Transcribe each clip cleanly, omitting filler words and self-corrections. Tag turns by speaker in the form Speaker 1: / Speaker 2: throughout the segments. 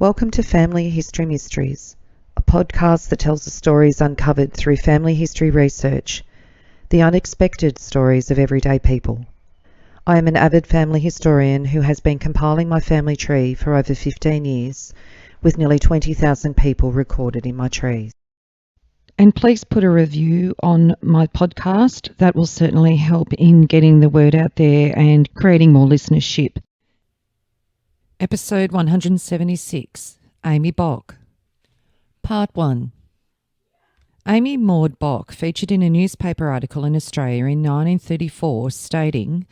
Speaker 1: Welcome to Family History Mysteries, a podcast that tells the stories uncovered through family history research, the unexpected stories of everyday people. I am an avid family historian who has been compiling my family tree for over 15 years, with nearly 20,000 people recorded in my trees. And please put a review on my podcast. That will certainly help in getting the word out there and creating more listenership. Episode 176, Amy Bock. Part 1. Amy Maud Bock featured in a newspaper article in Australia in 1934 stating,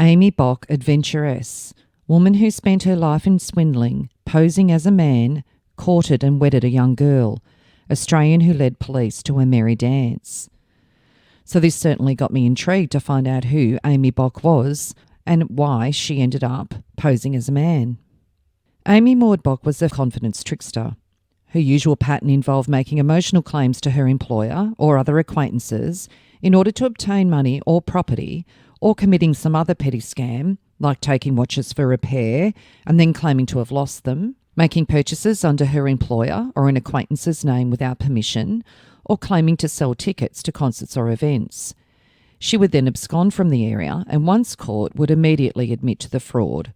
Speaker 1: Amy Bock, adventuress, woman who spent her life in swindling, posing as a man, courted and wedded a young girl, Australian who led police to a merry dance. So this certainly got me intrigued to find out who Amy Bock was and why she ended up posing as a man. Amy Maud Bock was a confidence trickster. Her usual pattern involved making emotional claims to her employer or other acquaintances in order to obtain money or property, or committing some other petty scam, like taking watches for repair and then claiming to have lost them, making purchases under her employer or an acquaintance's name without permission, or claiming to sell tickets to concerts or events. She would then abscond from the area and, once caught, would immediately admit to the fraud.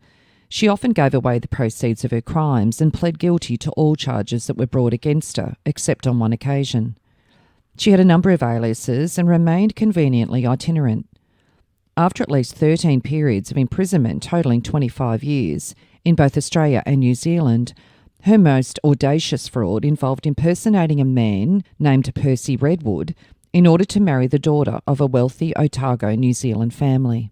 Speaker 1: She often gave away the proceeds of her crimes and pled guilty to all charges that were brought against her, except on one occasion. She had a number of aliases and remained conveniently itinerant. After at least 13 periods of imprisonment totalling 25 years, in both Australia and New Zealand, her most audacious fraud involved impersonating a man named Percy Redwood in order to marry the daughter of a wealthy Otago, New Zealand family.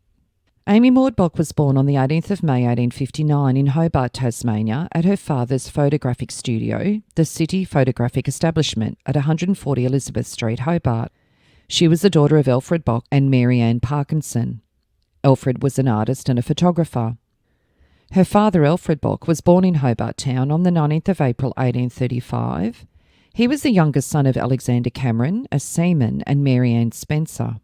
Speaker 1: Amy Maud Bock was born on the 18th of May 1859 in Hobart, Tasmania, at her father's photographic studio, the City Photographic Establishment at 140 Elizabeth Street, Hobart. She was the daughter of Alfred Bock and Mary Ann Parkinson. Alfred was an artist and a photographer. Her father, Alfred Bock, was born in Hobart Town on the 19th of April 1835. He was the youngest son of Alexander Cameron, a seaman, and Mary Ann Spencer.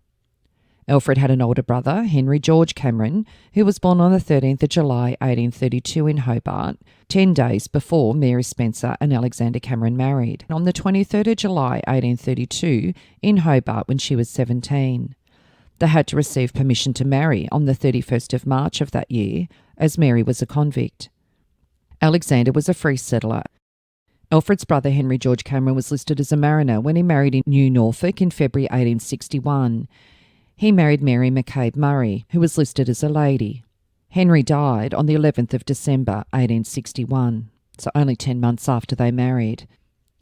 Speaker 1: Alfred had an older brother, Henry George Cameron, who was born on the 13th of July 1832 in Hobart, 10 days before Mary Spencer and Alexander Cameron married, on the 23rd of July 1832 in Hobart when she was 17. They had to receive permission to marry on the 31st of March of that year, as Mary was a convict. Alexander was a free settler. Alfred's brother Henry George Cameron was listed as a mariner when he married in New Norfolk in February 1861. He married Mary McCabe Murray, who was listed as a lady. Henry died on the 11th of December 1861, so only 10 months after they married.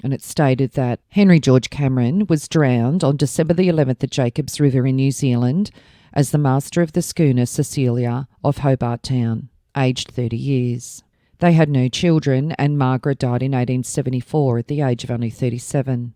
Speaker 1: And it stated that Henry George Cameron was drowned on December the 11th at Jacobs River in New Zealand as the master of the schooner Cecilia of Hobart Town, aged 30 years. They had no children, and Margaret died in 1874 at the age of only 37.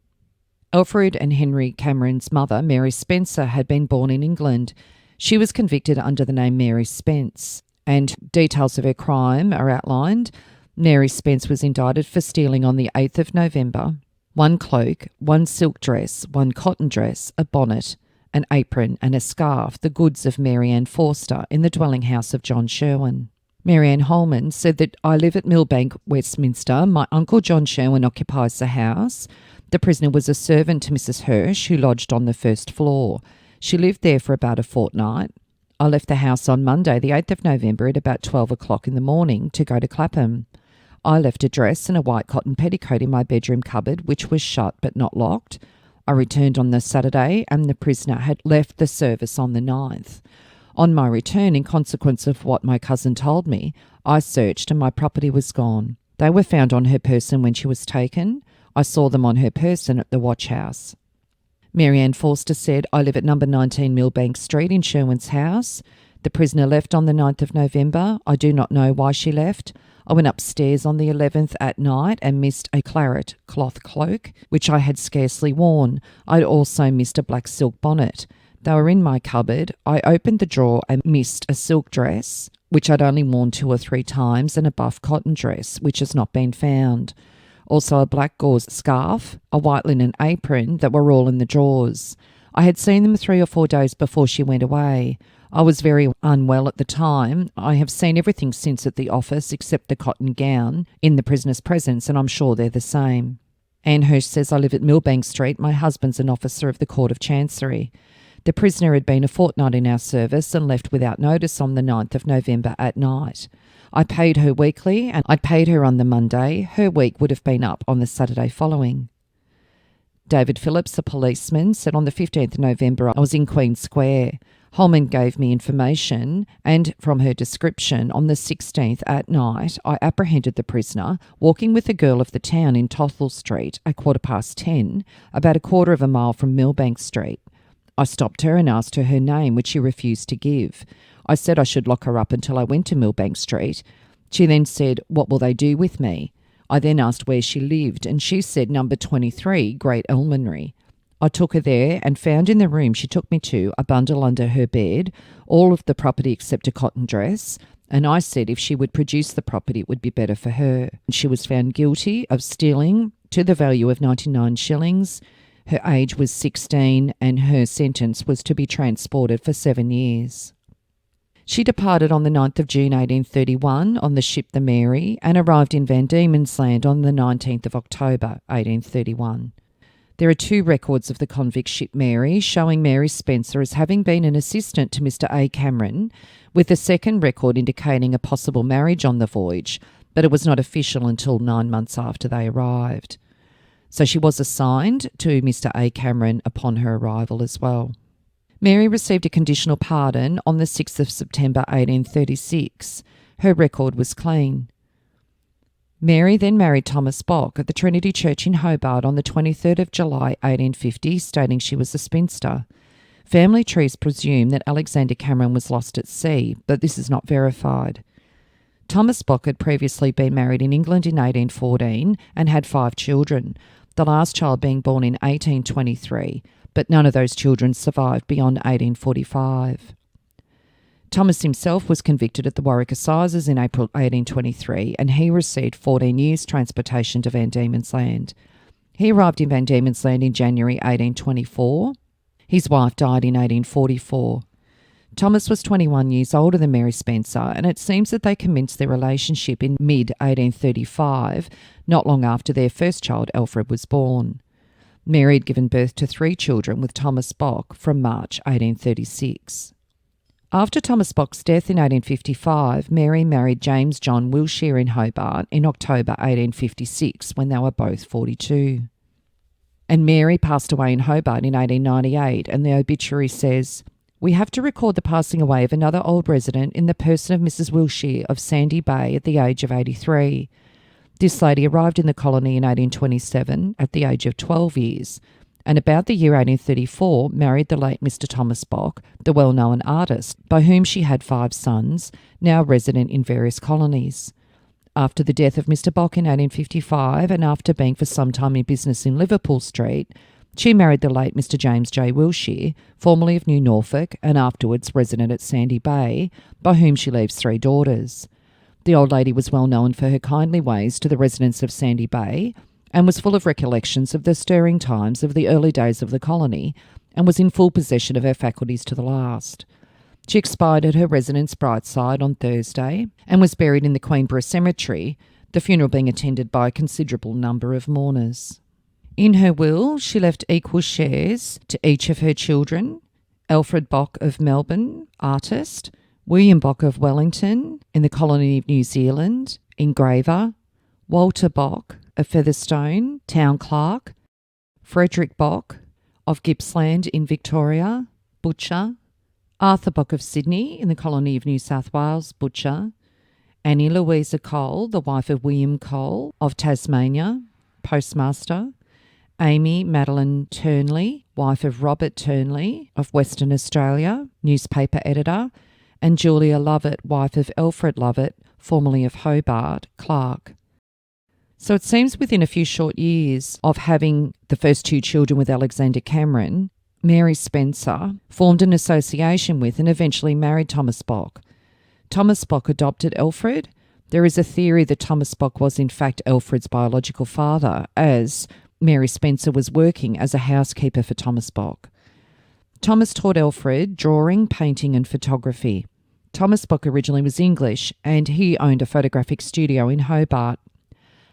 Speaker 1: Alfred and Henry Cameron's mother, Mary Spencer, had been born in England. She was convicted under the name Mary Spence, and details of her crime are outlined. Mary Spence was indicted for stealing on the 8th of November 1 cloak, 1 silk dress, 1 cotton dress, a bonnet, an apron and a scarf, the goods of Mary Ann Forster, in the dwelling house of John Sherwin. Mary Ann Holman said that I live at Millbank, Westminster. My uncle John Sherwin occupies the house. The prisoner was a servant to Mrs. Hirsch, who lodged on the first floor. She lived there for about a fortnight. I left the house on Monday, the 8th of November, at about 12 o'clock in the morning to go to Clapham. I left a dress and a white cotton petticoat in my bedroom cupboard, which was shut but not locked. I returned on the Saturday, and the prisoner had left the service on the 9th. On my return, in consequence of what my cousin told me, I searched and my property was gone. They were found on her person when she was taken. I saw them on her person at the watch house. Mary Ann Forster said, I live at number 19 Millbank Street in Sherwin's house. The prisoner left on the 9th of November. I do not know why she left. I went upstairs on the 11th at night and missed a claret cloth cloak, which I had scarcely worn. I'd also missed a black silk bonnet. They were in my cupboard. I opened the drawer and missed a silk dress, which I'd only worn 2 or 3 times, and a buff cotton dress, which has not been found. Also a black gauze scarf, a white linen apron that were all in the drawers. I had seen them 3 or 4 days before she went away. I was very unwell at the time. I have seen everything since at the office except the cotton gown in the prisoner's presence, and I'm sure they're the same. Anne Hirsch says, I live at Millbank Street. My husband's an officer of the Court of Chancery. The prisoner had been a fortnight in our service and left without notice on the 9th of November at night. I paid her weekly and I'd paid her on the Monday. Her week would have been up on the Saturday following. David Phillips, a policeman, said on the 15th of November I was in Queen Square. Holman gave me information, and from her description, on the 16th at night, I apprehended the prisoner walking with a girl of the town in Tothel Street at 10:15, about a quarter of a mile from Millbank Street. I stopped her and asked her name, which she refused to give. I said I should lock her up until I went to Millbank Street. She then said, what will they do with me? I then asked where she lived, and she said number 23, Great Elmanry. I took her there and found in the room she took me to a bundle under her bed, all of the property except a cotton dress, and I said if she would produce the property it would be better for her. She was found guilty of stealing to the value of 99 shillings. Her age was 16 and her sentence was to be transported for 7 years. She departed on the 9th of June 1831 on the ship the Mary and arrived in Van Diemen's Land on the 19th of October 1831. There are 2 records of the convict ship Mary showing Mary Spencer as having been an assistant to Mr. A. Cameron, with the second record indicating a possible marriage on the voyage, but it was not official until 9 months after they arrived. So she was assigned to Mr. A. Cameron upon her arrival as well. Mary received a conditional pardon on the 6th of September 1836. Her record was clean. Mary then married Thomas Bock at the Trinity Church in Hobart on the 23rd of July 1850, stating she was a spinster. Family trees presume that Alexander Cameron was lost at sea, but this is not verified. Thomas Bock had previously been married in England in 1814 and had 5 children, the last child being born in 1823, but none of those children survived beyond 1845. Thomas himself was convicted at the Warwick Assizes in April 1823 and he received 14 years transportation to Van Diemen's Land. He arrived in Van Diemen's Land in January 1824. His wife died in 1844. Thomas was 21 years older than Mary Spencer, and it seems that they commenced their relationship in mid-1835, not long after their first child, Alfred, was born. Mary had given birth to 3 children with Thomas Bock from March 1836. After Thomas Bock's death in 1855, Mary married James John Wilshire in Hobart in October 1856 when they were both 42. And Mary passed away in Hobart in 1898, and the obituary says, "We have to record the passing away of another old resident in the person of Mrs. Wilshire of Sandy Bay at the age of 83. This lady arrived in the colony in 1827 at the age of 12 years, and about the year 1834 married the late Mr. Thomas Bock, the well-known artist, by whom she had 5 sons, now resident in various colonies. After the death of Mr. Bock in 1855, and after being for some time in business in Liverpool Street, she married the late Mr. James J. Wilshire, formerly of New Norfolk and afterwards resident at Sandy Bay, by whom she leaves 3 daughters. The old lady was well known for her kindly ways to the residents of Sandy Bay and was full of recollections of the stirring times of the early days of the colony and was in full possession of her faculties to the last. She expired at her residence Brightside on Thursday and was buried in the Queenborough Cemetery, the funeral being attended by a considerable number of mourners. In her will, she left equal shares to each of her children: Alfred Bock of Melbourne, artist; William Bock of Wellington, in the colony of New Zealand, engraver; Walter Bock of Featherstone, town clerk; Frederick Bock of Gippsland in Victoria, butcher; Arthur Bock of Sydney, in the colony of New South Wales, butcher; Annie Louisa Cole, the wife of William Cole of Tasmania, postmaster; Amy Madeline Turnley, wife of Robert Turnley of Western Australia, newspaper editor; and Julia Lovett, wife of Alfred Lovett, formerly of Hobart, clerk. So it seems within a few short years of having the first 2 children with Alexander Cameron, Mary Spencer formed an association with and eventually married Thomas Bock. Thomas Bock adopted Alfred. There is a theory that Thomas Bock was in fact Alfred's biological father, as Mary Spencer was working as a housekeeper for Thomas Bock. Thomas taught Alfred drawing, painting and photography. Thomas Bock originally was English and he owned a photographic studio in Hobart.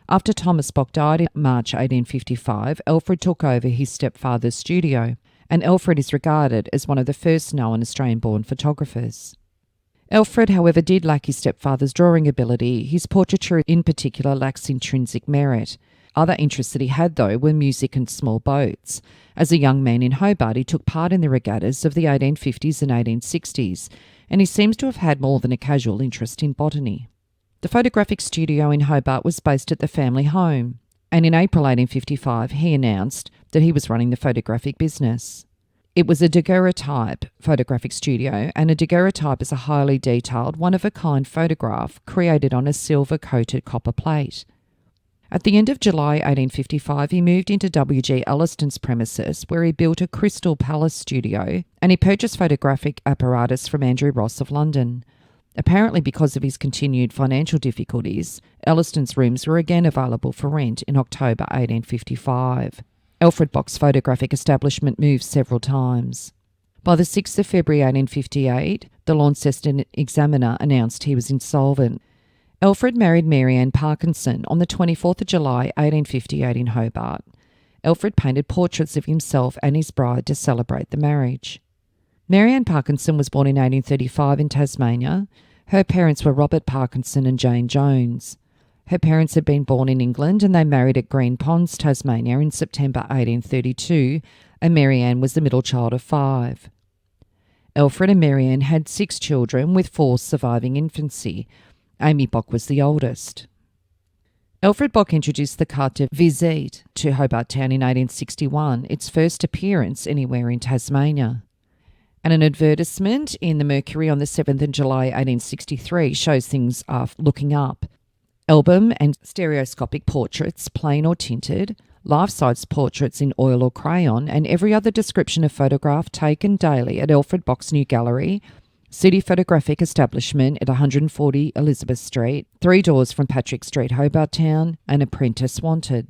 Speaker 1: After Thomas Bock died in March 1855, Alfred took over his stepfather's studio, and Alfred is regarded as one of the first known Australian-born photographers. Alfred, however, did lack his stepfather's drawing ability. His portraiture in particular lacks intrinsic merit. Other interests that he had, though, were music and small boats. As a young man in Hobart, he took part in the regattas of the 1850s and 1860s, and he seems to have had more than a casual interest in botany. The photographic studio in Hobart was based at the family home, and in April 1855 he announced that he was running the photographic business. It was a daguerreotype photographic studio, and a daguerreotype is a highly detailed, one-of-a-kind photograph created on a silver-coated copper plate. At the end of July 1855, he moved into W.G. Elliston's premises, where he built a Crystal Palace studio, and he purchased photographic apparatus from Andrew Ross of London. Apparently because of his continued financial difficulties, Elliston's rooms were again available for rent in October 1855. Alfred Bock's photographic establishment moved several times. By the 6th of February 1858, the Launceston Examiner announced he was insolvent. Alfred married Mary Ann Parkinson on the 24th of July 1858 in Hobart. Alfred painted portraits of himself and his bride to celebrate the marriage. Mary Ann Parkinson was born in 1835 in Tasmania. Her parents were Robert Parkinson and Jane Jones. Her parents had been born in England and they married at Green Ponds, Tasmania in September 1832, and Mary Ann was the middle child of 5. Alfred and Mary Ann had 6 children, with 4 surviving infancy. Amy Bock was the oldest. Alfred Bock introduced the carte de visite to Hobart Town in 1861, its first appearance anywhere in Tasmania. And an advertisement in the Mercury on the 7th of July 1863 shows things are looking up. Album and stereoscopic portraits, plain or tinted, life-size portraits in oil or crayon, and every other description of photograph taken daily at Alfred Bock's new gallery, City Photographic Establishment at 140 Elizabeth Street, 3 doors from Patrick Street, Hobart Town, an apprentice wanted.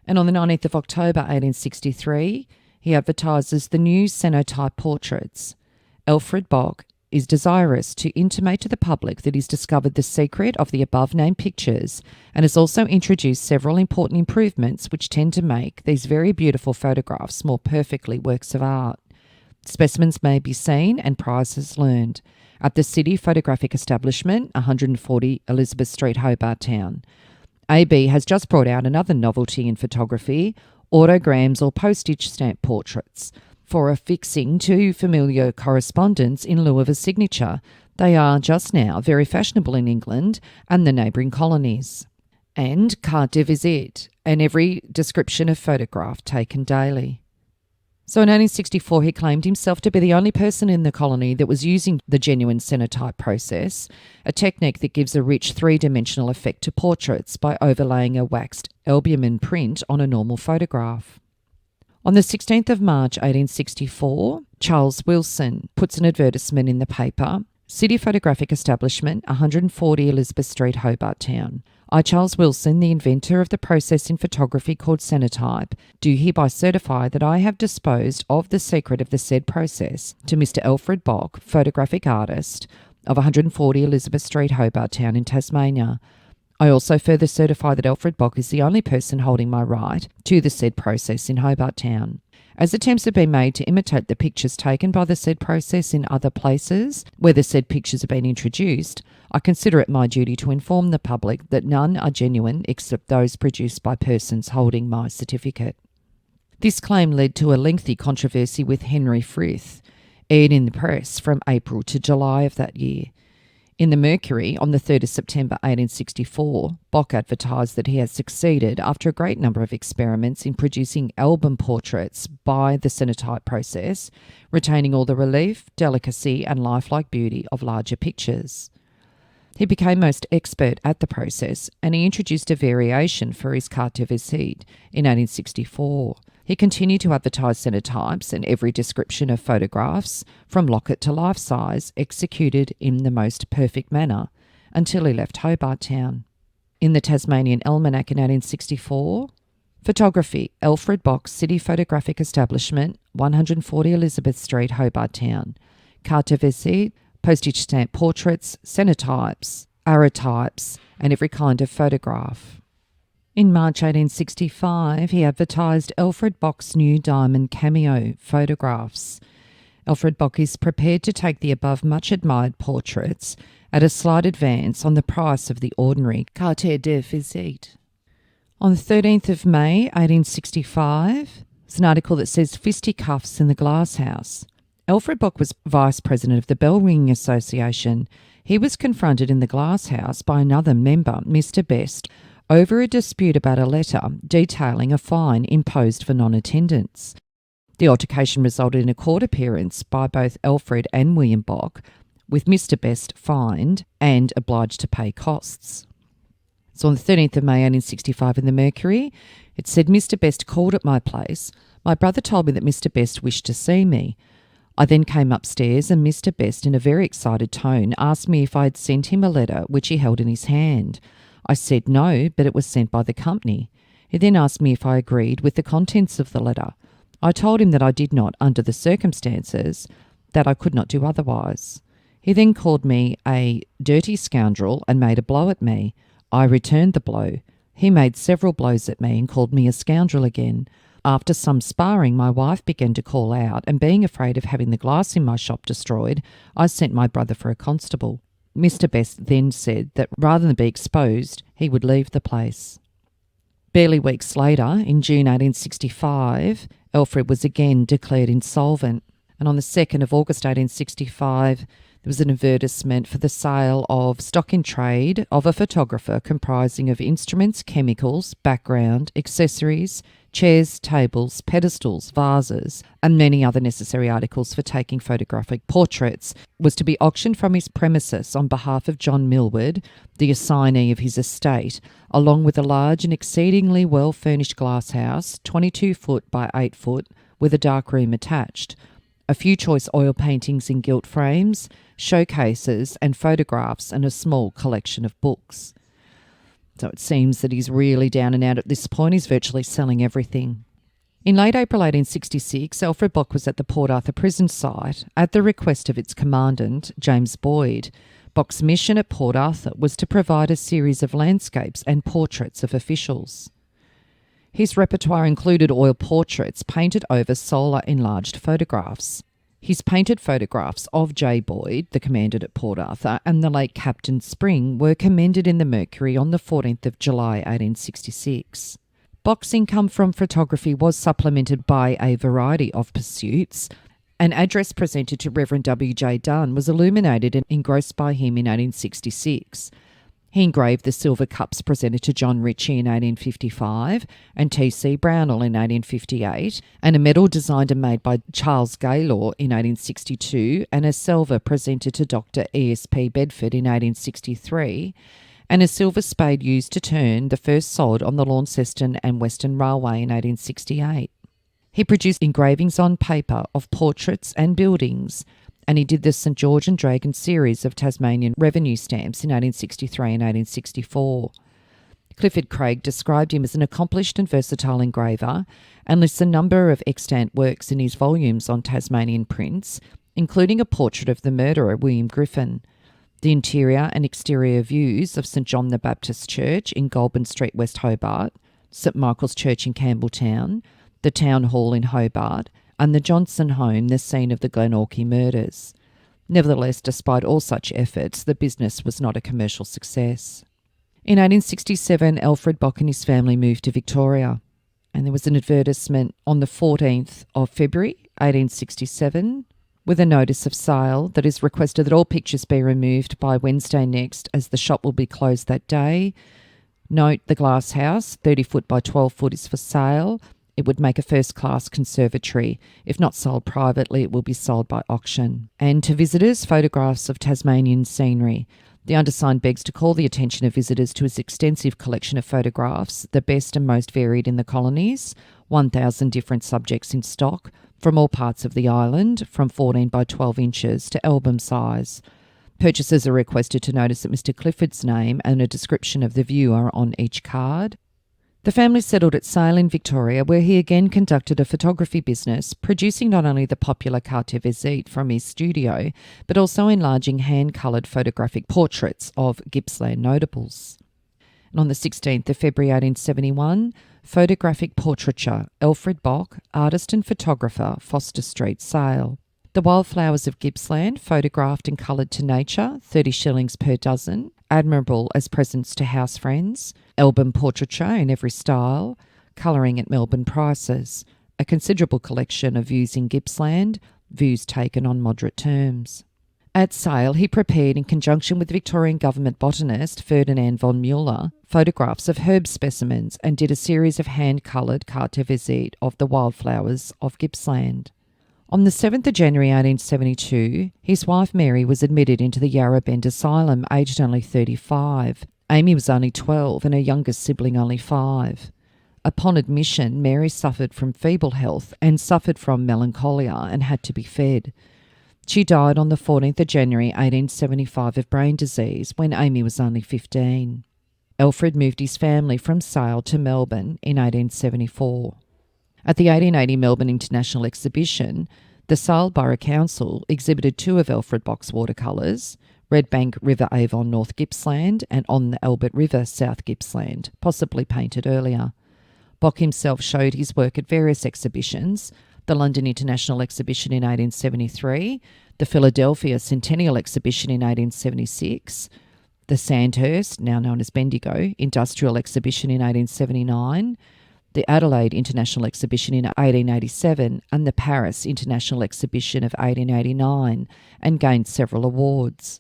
Speaker 1: And on the 19th of October 1863, he advertises the new Cenotype portraits. Alfred Bock is desirous to intimate to the public that he's discovered the secret of the above-named pictures and has also introduced several important improvements which tend to make these very beautiful photographs more perfectly works of art. Specimens may be seen and prices learned at the City Photographic Establishment, 140 Elizabeth Street, Hobart Town. AB has just brought out another novelty in photography, autograms or postage stamp portraits. For affixing to familiar correspondence in lieu of a signature, they are just now very fashionable in England and the neighbouring colonies. And carte de visite, and every description of photograph taken daily. So in 1864, he claimed himself to be the only person in the colony that was using the genuine Cenotype process, a technique that gives a rich 3-dimensional effect to portraits by overlaying a waxed albumen print on a normal photograph. On the 16th of March 1864, Charles Wilson puts an advertisement in the paper, City Photographic Establishment, 140 Elizabeth Street, Hobart Town. I, Charles Wilson, the inventor of the process in photography called Cenotype, do hereby certify that I have disposed of the secret of the said process to Mr. Alfred Bock, photographic artist, of 140 Elizabeth Street, Hobart Town in Tasmania. I also further certify that Alfred Bock is the only person holding my right to the said process in Hobart Town. As attempts have been made to imitate the pictures taken by the said process in other places where the said pictures have been introduced, I consider it my duty to inform the public that none are genuine except those produced by persons holding my certificate. This claim led to a lengthy controversy with Henry Frith, aired in the press from April to July of that year. In the Mercury, on the 3rd of September 1864, Bock advertised that he had succeeded after a great number of experiments in producing album portraits by the Cenotype process, retaining all the relief, delicacy and lifelike beauty of larger pictures. He became most expert at the process and he introduced a variation for his carte de visite in 1864. He continued to advertise Cenotypes and every description of photographs, from locket to life size, executed in the most perfect manner, until he left Hobart Town. In the Tasmanian Almanac in 1864, Photography, Alfred Bock City Photographic Establishment, 140 Elizabeth Street, Hobart Town. Carte de visite, postage stamp portraits, cenotypes, aerotypes, and every kind of photograph. In March 1865, he advertised Alfred Bock's new diamond cameo photographs. Alfred Bock is prepared to take the above much-admired portraits at a slight advance on the price of the ordinary carte de visite. On the 13th of May 1865, there's an article that says fisticuffs in the glass house. Alfred Bock was vice president of the Bell Ringing Association. He was confronted in the glass house by another member, Mr. Best, over a dispute about a letter detailing a fine imposed for non-attendance. The altercation resulted in a court appearance by both Alfred and William Bock, with Mr. Best fined and obliged to pay costs. So on the 13th of May 1865 in the Mercury, it said, Mr. Best called at my place. My brother told me that Mr. Best wished to see me. I then came upstairs and Mr. Best, in a very excited tone, asked me if I had sent him a letter which he held in his hand. I said no, but it was sent by the company. He then asked me if I agreed with the contents of the letter. I told him that I did not, under the circumstances, that I could not do otherwise. He then called me a dirty scoundrel and made a blow at me. I returned the blow. He made several blows at me and called me a scoundrel again. After some sparring, my wife began to call out, and being afraid of having the glass in my shop destroyed, I sent my brother for a constable. Mr. Best then said that rather than be exposed, he would leave the place. Barely weeks later, in June 1865, Alfred was again declared insolvent, and on the 2nd of August 1865, there was an advertisement for the sale of stock in trade of a photographer comprising of instruments, chemicals, background, accessories, chairs, tables, pedestals, vases, and many other necessary articles for taking photographic portraits, was to be auctioned from his premises on behalf of John Millward, the assignee of his estate, along with a large and exceedingly well-furnished glass house, 22 foot by 8 foot, with a dark room attached, a few choice oil paintings in gilt frames, showcases and photographs, and a small collection of books. So it seems that he's really down and out at this point. He's virtually selling everything. In late April 1866, Alfred Bock was at the Port Arthur prison site at the request of its commandant, James Boyd. Bock's mission at Port Arthur was to provide a series of landscapes and portraits of officials. His repertoire included oil portraits painted over solar enlarged photographs. His painted photographs of J. Boyd, the commandant at Port Arthur, and the late Captain Spring were commended in the Mercury on the 14th of July 1866. Bock's income from photography was supplemented by a variety of pursuits. An address presented to Reverend W. J. Dunn was illuminated and engrossed by him in 1866. He engraved the silver cups presented to John Ritchie in 1855 and T.C. Brownell in 1858, and a medal designed and made by Charles Gaylor in 1862, and a salver presented to Dr. E.S.P. Bedford in 1863, and a silver spade used to turn the first sod on the Launceston and Western Railway in 1868. He produced engravings on paper of portraits and buildings, and he did the St George and Dragon series of Tasmanian revenue stamps in 1863 and 1864. Clifford Craig described him as an accomplished and versatile engraver and lists a number of extant works in his volumes on Tasmanian prints, including a portrait of the murderer William Griffin, the interior and exterior views of St John the Baptist Church in Goulburn Street, West Hobart, St Michael's Church in Campbelltown, the Town Hall in Hobart, and the Johnson home, the scene of the Glenorchy murders. Nevertheless, despite all such efforts, the business was not a commercial success. In 1867, Alfred Bock and his family moved to Victoria, and there was an advertisement on the 14th of February 1867 with a notice of sale that is requested that all pictures be removed by Wednesday next, as the shop will be closed that day. Note, the glass house, 30 foot by 12 foot, is for sale. It would make a first-class conservatory. If not sold privately, it will be sold by auction. And to visitors, photographs of Tasmanian scenery. The undersigned begs to call the attention of visitors to his extensive collection of photographs, the best and most varied in the colonies, 1,000 different subjects in stock, from all parts of the island, from 14 by 12 inches to album size. Purchasers are requested to notice that Mr. Clifford's name and a description of the view are on each card. The family settled at Sale in Victoria, where he again conducted a photography business, producing not only the popular carte visite from his studio, but also enlarging hand-coloured photographic portraits of Gippsland notables. And on the 16th of February 1871, photographic portraiture, Alfred Bock, artist and photographer, Foster Street, Sale. The wildflowers of Gippsland, photographed and coloured to nature, 30 shillings per dozen, admirable as presents to house friends, album portraiture in every style, colouring at Melbourne prices, a considerable collection of views in Gippsland, views taken on moderate terms. At Sale, he prepared, in conjunction with Victorian government botanist Ferdinand von Mueller, photographs of herb specimens and did a series of hand-coloured carte visite of the wildflowers of Gippsland. On the 7th of January 1872, his wife Mary was admitted into the Yarra Bend Asylum, aged only 35. Amy was only 12 and her youngest sibling only 5. Upon admission, Mary suffered from feeble health and suffered from melancholia and had to be fed. She died on the 14th of January 1875 of brain disease when Amy was only 15. Alfred moved his family from Sale to Melbourne in 1874. At the 1880 Melbourne International Exhibition, the Sale Borough Council exhibited 2 of Alfred Bock's watercolours, Red Bank River Avon, North Gippsland, and On the Albert River, South Gippsland, possibly painted earlier. Bock himself showed his work at various exhibitions: the London International Exhibition in 1873, the Philadelphia Centennial Exhibition in 1876, the Sandhurst, now known as Bendigo, Industrial Exhibition in 1879, the Adelaide International Exhibition in 1887, and the Paris International Exhibition of 1889, and gained several awards.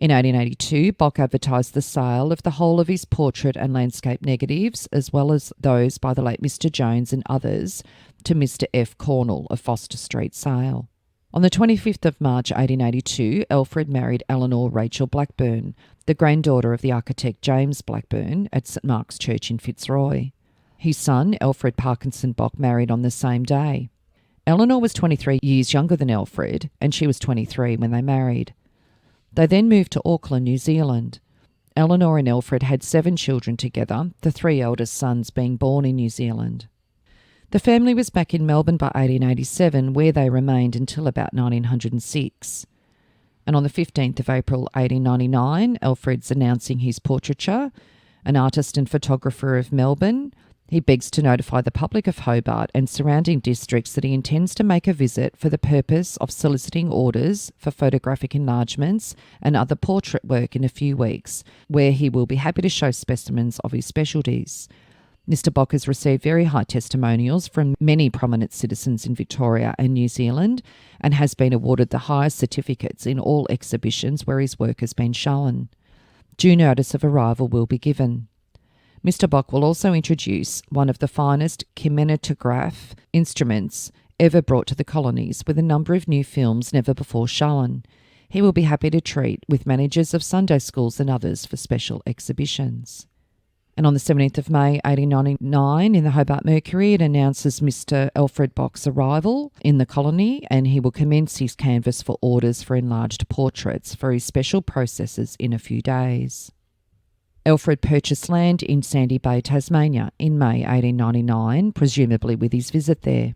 Speaker 1: In 1882, Bock advertised the sale of the whole of his portrait and landscape negatives, as well as those by the late Mr. Jones and others, to Mr. F. Cornell of Foster Street, Sale. On the 25th of March 1882, Alfred married Eleanor Rachel Blackburn, the granddaughter of the architect James Blackburn, at St Mark's Church in Fitzroy. His son, Alfred Parkinson Bock, married on the same day. Eleanor was 23 years younger than Alfred, and she was 23 when they married. They then moved to Auckland, New Zealand. Eleanor and Alfred had 7 children together, the 3 eldest sons being born in New Zealand. The family was back in Melbourne by 1887, where they remained until about 1906. And on the 15th of April 1899, Alfred's announcing his portraiture, an artist and photographer of Melbourne. He begs to notify the public of Hobart and surrounding districts that he intends to make a visit for the purpose of soliciting orders for photographic enlargements and other portrait work in a few weeks, where he will be happy to show specimens of his specialties. Mr. Bock has received very high testimonials from many prominent citizens in Victoria and New Zealand and has been awarded the highest certificates in all exhibitions where his work has been shown. Due notice of arrival will be given. Mr. Bock will also introduce one of the finest kinematograph instruments ever brought to the colonies, with a number of new films never before shown. He will be happy to treat with managers of Sunday schools and others for special exhibitions. And on the 17th of May 1899, in the Hobart Mercury, it announces Mr. Alfred Bock's arrival in the colony, and he will commence his canvass for orders for enlarged portraits for his special processes in a few days. Alfred purchased land in Sandy Bay, Tasmania in May 1899, presumably with his visit there.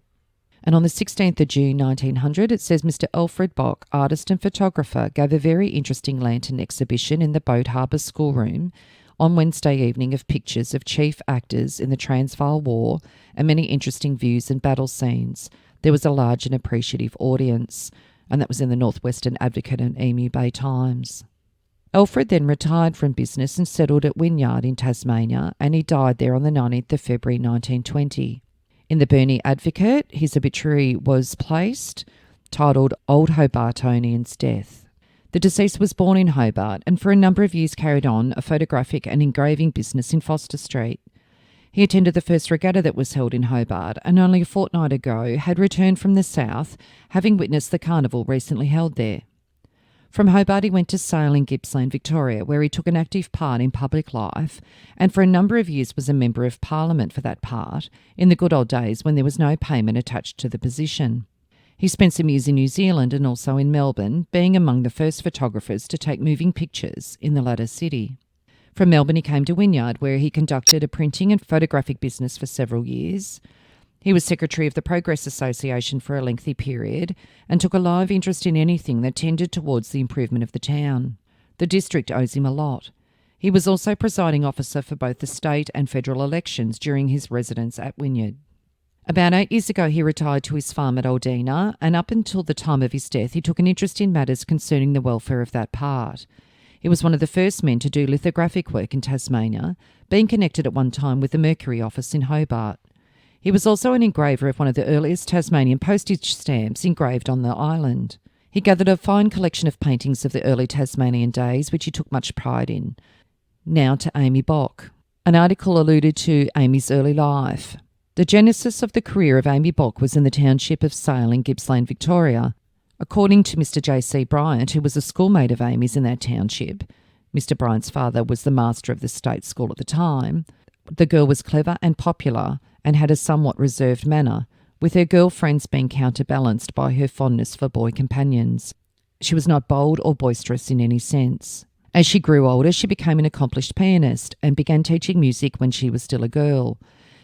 Speaker 1: And on the 16th of June 1900, it says Mr. Alfred Bock, artist and photographer, gave a very interesting lantern exhibition in the Boat Harbour Schoolroom on Wednesday evening of pictures of chief actors in the Transvaal War and many interesting views and battle scenes. There was a large and appreciative audience, and that was in the Northwestern Advocate and Emu Bay Times. Alfred then retired from business and settled at Wynyard in Tasmania, and he died there on the 19th of February 1920. In the Burnie Advocate, his obituary was placed, titled Old Hobartonian's Death. The deceased was born in Hobart and for a number of years carried on a photographic and engraving business in Foster Street. He attended the first regatta that was held in Hobart and only a fortnight ago had returned from the south, having witnessed the carnival recently held there. From Hobart he went to Sale in Gippsland, Victoria, where he took an active part in public life and for a number of years was a Member of Parliament for that part, in the good old days when there was no payment attached to the position. He spent some years in New Zealand and also in Melbourne, being among the first photographers to take moving pictures in the latter city. From Melbourne, he came to Wynyard, where he conducted a printing and photographic business for several years. He was secretary of the Progress Association for a lengthy period and took a live interest in anything that tended towards the improvement of the town. The district owes him a lot. He was also presiding officer for both the state and federal elections during his residence at Wynyard. About 8 years ago, he retired to his farm at Aldina, and up until the time of his death, he took an interest in matters concerning the welfare of that part. He was one of the first men to do lithographic work in Tasmania, being connected at one time with the Mercury office in Hobart. He was also an engraver of one of the earliest Tasmanian postage stamps engraved on the island. He gathered a fine collection of paintings of the early Tasmanian days, which he took much pride in. Now to Amy Bock. An article alluded to Amy's early life. The genesis of the career of Amy Bock was in the township of Sale in Gippsland, Victoria. According to Mr. J.C. Bryant, who was a schoolmate of Amy's in that township, Mr. Bryant's father was the master of the state school at the time, the girl was clever and popular and had a somewhat reserved manner, with her girlfriends being counterbalanced by her fondness for boy companions. She was not bold or boisterous in any sense. As she grew older, she became an accomplished pianist and began teaching music when she was still a girl.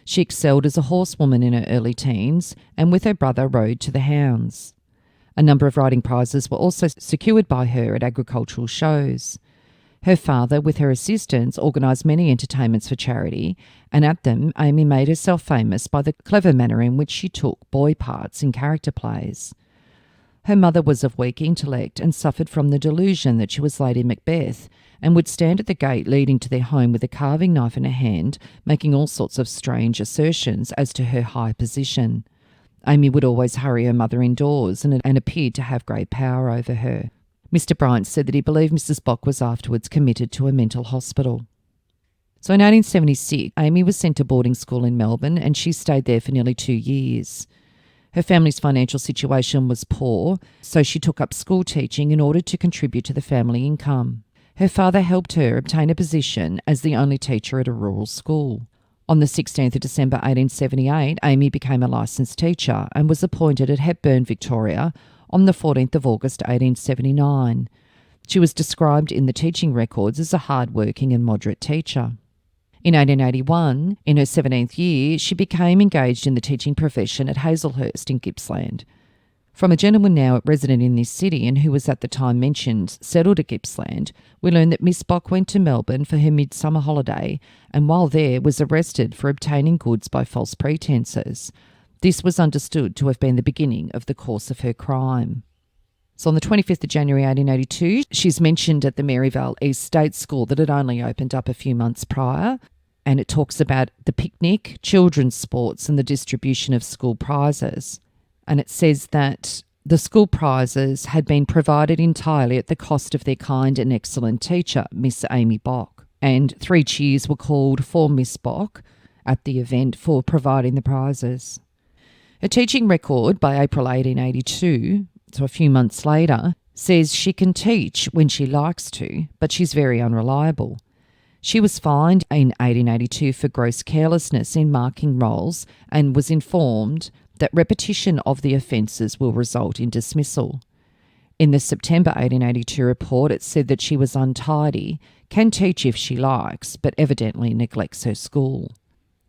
Speaker 1: She excelled as a horsewoman in her early teens and with her brother rode to the hounds. A number of riding prizes were also secured by her at agricultural shows. Her father, with her assistants, organised many entertainments for charity, and at them Amy made herself famous by the clever manner in which she took boy parts in character plays. Her mother was of weak intellect and suffered from the delusion that she was Lady Macbeth and would stand at the gate leading to their home with a carving knife in her hand, making all sorts of strange assertions as to her high position. Amy would always hurry her mother indoors and appeared to have great power over her. Mr. Bryant said that he believed Mrs. Bock was afterwards committed to a mental hospital. So in 1876, Amy was sent to boarding school in Melbourne and she stayed there for nearly 2 years. Her family's financial situation was poor, so she took up school teaching in order to contribute to the family income. Her father helped her obtain a position as the only teacher at a rural school. On the 16th of December 1878, Amy became a licensed teacher and was appointed at Hepburn, Victoria, on the 14th of August 1879. She was described in the teaching records as a hard-working and moderate teacher. In 1881, in her 17th year, she became engaged in the teaching profession at Hazelhurst in Gippsland. From a gentleman now resident in this city and who was at the time mentioned settled at Gippsland, we learn that Miss Bock went to Melbourne for her midsummer holiday and while there was arrested for obtaining goods by false pretences. This was understood to have been the beginning of the course of her crime. So on the 25th of January 1882, she's mentioned at the Maryvale East State School that had only opened up a few months prior, and it talks about the picnic, children's sports and the distribution of school prizes. And it says that the school prizes had been provided entirely at the cost of their kind and excellent teacher, Miss Amy Bock, and 3 cheers were called for Miss Bock at the event for providing the prizes. Her teaching record by April 1882, so a few months later, says she can teach when she likes to, but she's very unreliable. She was fined in 1882 for gross carelessness in marking rolls and was informed that repetition of the offences will result in dismissal. In the September 1882 report, it said that she was untidy, can teach if she likes, but evidently neglects her school.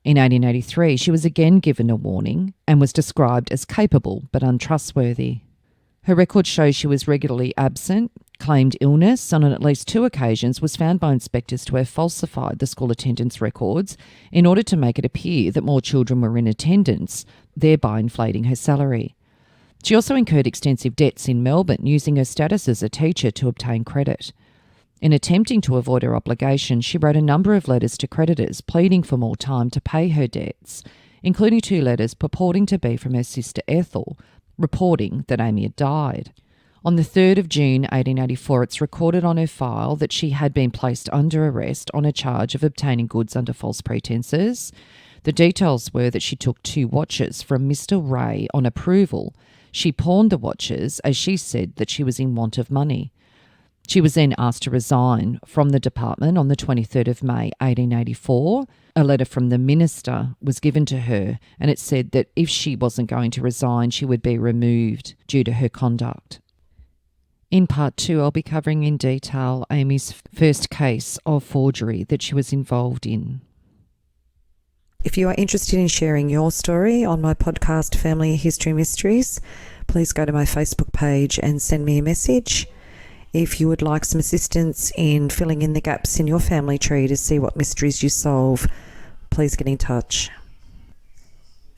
Speaker 1: In 1883, she was again given a warning and was described as capable but untrustworthy. Her record shows she was regularly absent, claimed illness, and on at least 2 occasions was found by inspectors to have falsified the school attendance records in order to make it appear that more children were in attendance, thereby inflating her salary. She also incurred extensive debts in Melbourne, using her status as a teacher to obtain credit. In attempting to avoid her obligation, she wrote a number of letters to creditors pleading for more time to pay her debts, including 2 letters purporting to be from her sister Ethel, reporting that Amy had died. On the 3rd of June 1884, it's recorded on her file that she had been placed under arrest on a charge of obtaining goods under false pretences. The details were that she took 2 watches from Mr. Ray on approval. She pawned the watches as she said that she was in want of money. She was then asked to resign from the department on the 23rd of May 1884. A letter from the minister was given to her and it said that if she wasn't going to resign, she would be removed due to her conduct. In part 2, I'll be covering in detail Amy's first case of forgery that she was involved in. If you are interested in sharing your story on my podcast, Family History Mysteries, please go to my Facebook page and send me a message. If you would like some assistance in filling in the gaps in your family tree to see what mysteries you solve, please get in touch.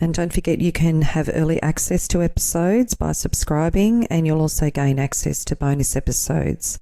Speaker 1: And don't forget, you can have early access to episodes by subscribing, and you'll also gain access to bonus episodes.